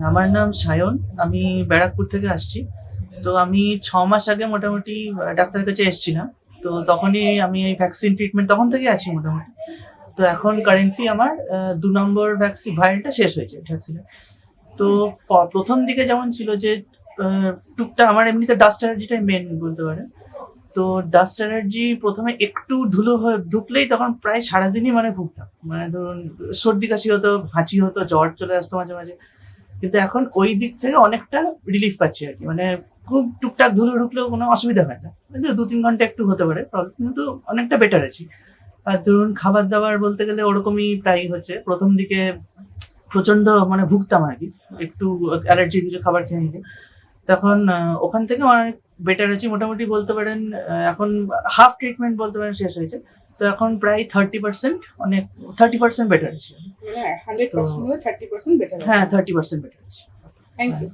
আমার নাম সায়ন। আমি ব্যারাকপুর থেকে আসছি। তো আমি ৬ মাস আগে মোটামুটি ডাক্তারের কাছে এসেছিলাম। তো তখনই আমি এই ভ্যাকসিন ট্রিটমেন্ট তখন থেকে আছি মোটামুটি। তো এখন কারেন্টলি আমার ২ নম্বর ভায়ালটা শেষ হয়েছে ভ্যাকসিনের। তো ১ম দিকে যেমন ছিল যে আ টুকটাক আমার এমনিতে ডাস্ট অ্যালার্জিটাই মেইন বলতে পারেন। তো ডাস্ট অ্যালার্জি ১ম এ একটু ধুলো ঢুকলেই তখন প্রায় সারাদিনই মানে ভুগতাম। মানে ধরুন সর্দি কাশি হতো, হাঁচি হতো, জ্বর চলে আসতো মাঝে, মাঝে। কিন্তু এখন ওই দিক থেকে অনেকটা রিলিফ পাচ্ছি আরকি। মানে খুব টুকটাক ধুলো ঢুকলেও কোনো অসুবিধা হয় না। কিন্তু ২-৩ ঘন্টা একটু হতে পারে প্রবলেম, কিন্তু অনেকটা বেটার আছি। আর ধরুন খাবার-দাবার বলতে গেলে ওরকমই প্রায়ই হচ্ছে। ১ম দিকে প্রচন্ড মানে ভুগতাম আরকি। একটু অ্যালার্জির কিছু খাবার খেয়ে নিলে। তখন ওখান থেকে অনেক বেটার আছি। মোটামুটি বলতে পারেন এখন হাফ ট্রিটমেন্ট বলতে পারেন শেষ হয়েছে। তো এখন প্রায় 30% অনেক 30% বেটার আছি। মানে তো 100% মধ্যে 30% বেটার আছে। হ্যাঁ, 30% বেটার আছি। থ্যাংক হ্যাঁ। ইউ।